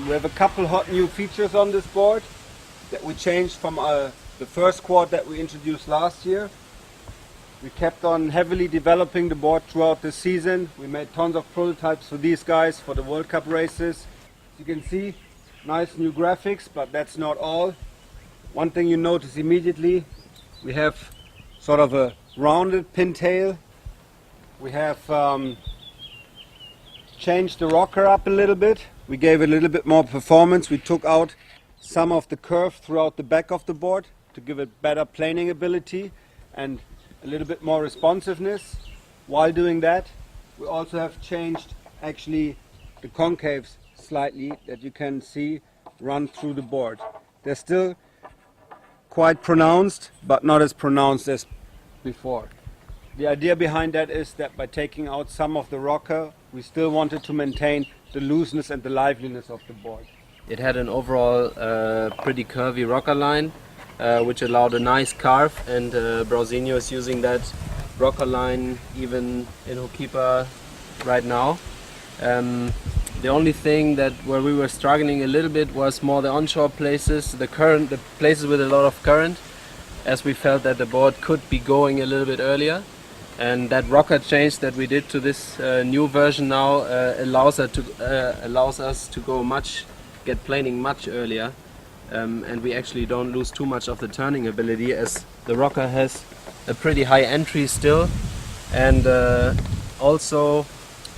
We have a couple hot new features on this board that we changed from the first quad that we introduced last year. We kept on heavily developing the board throughout the season. We made tons of prototypes for these guys for the World Cup races. As you can see, nice new graphics, but that's not all. One thing you notice immediately, we have sort of a rounded pintail. We have changed the rocker up a little bit. We gave it a little bit more performance. We took out some of the curve throughout the back of the board to give it better planing ability and a little bit more responsiveness. While doing that, we also have changed actually the concaves slightly, that you can see run through the board. They're still quite pronounced, but not as pronounced as before. The idea behind that is that by taking out some of the rocker, we still wanted to maintain the looseness and the liveliness of the board. It had an overall pretty curvy rocker line, which allowed a nice carve, and Brausinho is using that rocker line even in Hookkeeper right now. The only thing that where we were struggling a little bit was more the onshore places, the places with a lot of current, as we felt that the board could be going a little bit earlier. And that rocker change that we did to this new version now allows us to go get planing much earlier, and we actually don't lose too much of the turning ability, as the rocker has a pretty high entry still, and also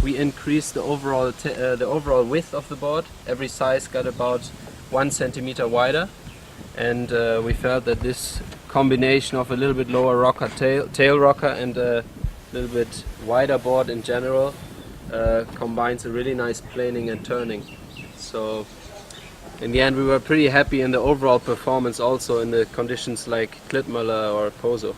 we increased the overall width of the board. Every size got about 1 centimeter wider, and we felt that this combination of a little bit lower rocker tail rocker and a little bit wider board in general combines a really nice planing and turning. So in the end we were pretty happy in the overall performance, also in the conditions like Klittmöller or Poso.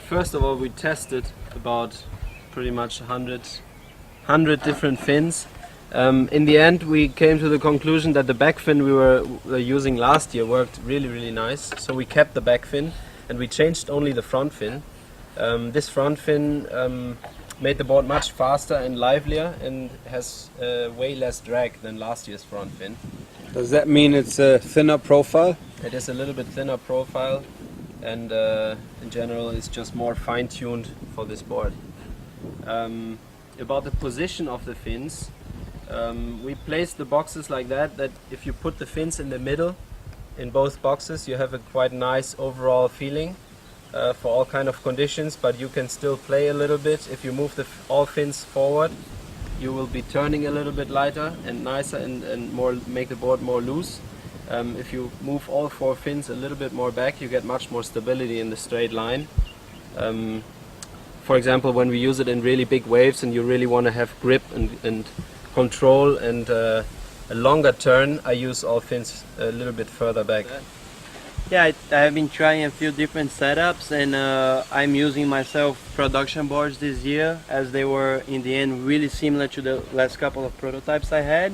First of all, we tested about pretty much 100 different fins. In the end we came to the conclusion that the back fin we were using last year worked really nice, so we kept the back fin and we changed only the front fin. This front fin made the board much faster and livelier and has way less drag than last year's front fin. Does that mean it's a thinner profile? It is a little bit thinner profile, and in general it's just more fine-tuned for this board. About the position of the fins, we placed the boxes like that if you put the fins in the middle in both boxes, you have a quite nice overall feeling for all kind of conditions, but you can still play a little bit. If you move all fins forward, you will be turning a little bit lighter and nicer and more, make the board more loose. If you move all 4 fins a little bit more back, you get much more stability in the straight line. For example, when we use it in really big waves and you really want to have grip and control and a longer turn, I use all fins a little bit further back. Yeah, I have been trying a few different setups, and I'm using myself production boards this year, as they were in the end really similar to the last couple of prototypes I had.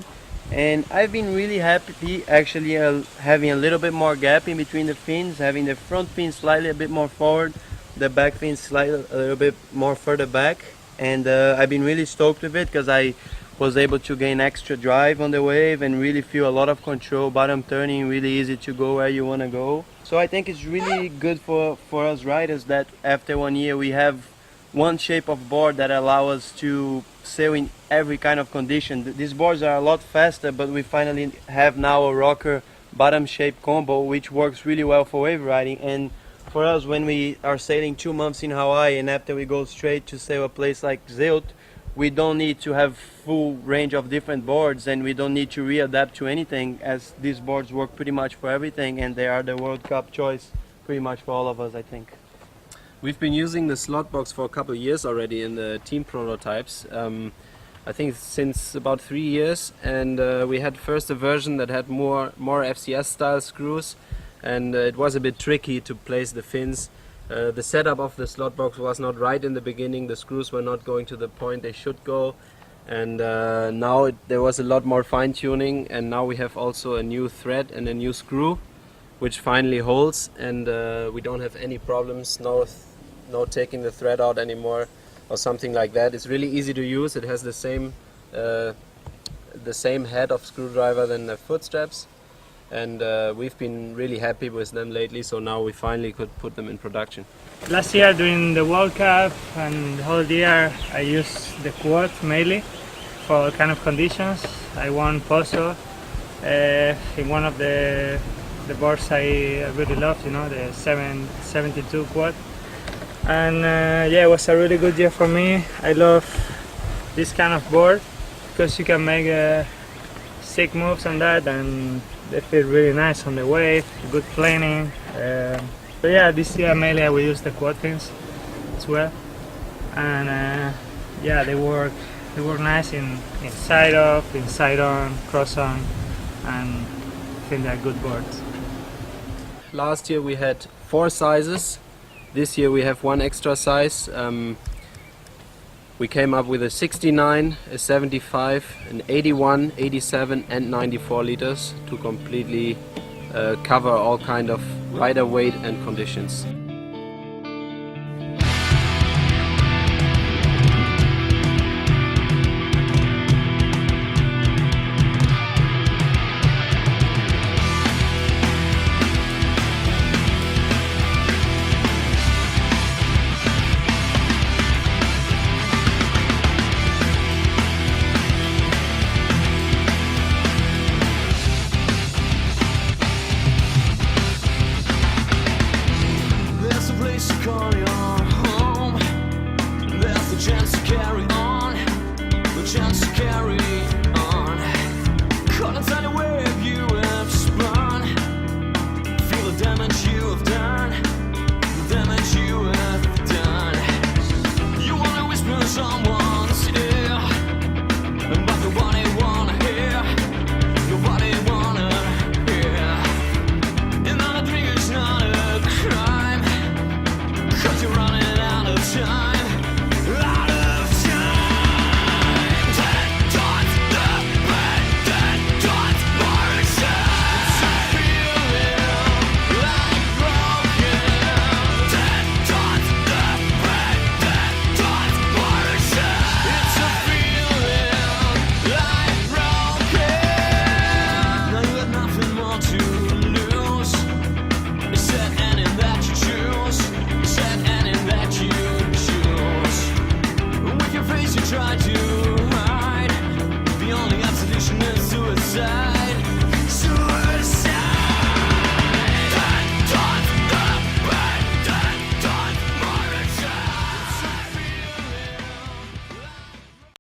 And I've been really happy actually having a little bit more gap in between the fins, having the front fin slightly a bit more forward, the back fin slightly a little bit more further back, and I've been really stoked with it because I was able to gain extra drive on the wave and really feel a lot of control, bottom turning, really easy to go where you want to go. So I think it's really good for us riders that after 1 year we have one shape of board that allow us to sail in every kind of condition. These boards are a lot faster, but we finally have now a rocker bottom shape combo which works really well for wave riding. And for us, when we are sailing 2 months in Hawaii and after we go straight to sail a place like Zilt, we don't need to have full range of different boards, and we don't need to readapt to anything, as these boards work pretty much for everything, and they are the World Cup choice pretty much for all of us, I think. We've been using the slot box for a couple of years already in the team prototypes. I think since about 3 years, and we had first a version that had more FCS style screws, and it was a bit tricky to place the fins. The setup of the slot box was not right in the beginning, the screws were not going to the point they should go, and now there was a lot more fine-tuning, and now we have also a new thread and a new screw which finally holds, and we don't have any problems, no taking the thread out anymore or something like that. It's really easy to use, it has the same the same head of screwdriver than the footstraps, and we've been really happy with them lately, so now we finally could put them in production. Last year during the World Cup and the whole year I used the quad mainly for all kind of conditions. I won Pozo in one of the boards I really loved, you know, the 772 quad. And yeah, it was a really good year for me. I love this kind of board because you can make sick moves on that, and they feel really nice on the wave, good planing. But yeah, this year mainly I will use the quad fins as well, and yeah, they work nice in side off, in side on, cross on, and I think they're good boards. Last year we had 4 sizes. This year we have 1 extra size. We came up with a 69, a 75, an 81, 87 and 94 liters to completely cover all kind of rider weight and conditions. Call your home. There's the chance to carry on, the chance to carry on. Caught inside a wave you have spun. Feel the damage you have done, the damage you have done. You wanna whisper to someone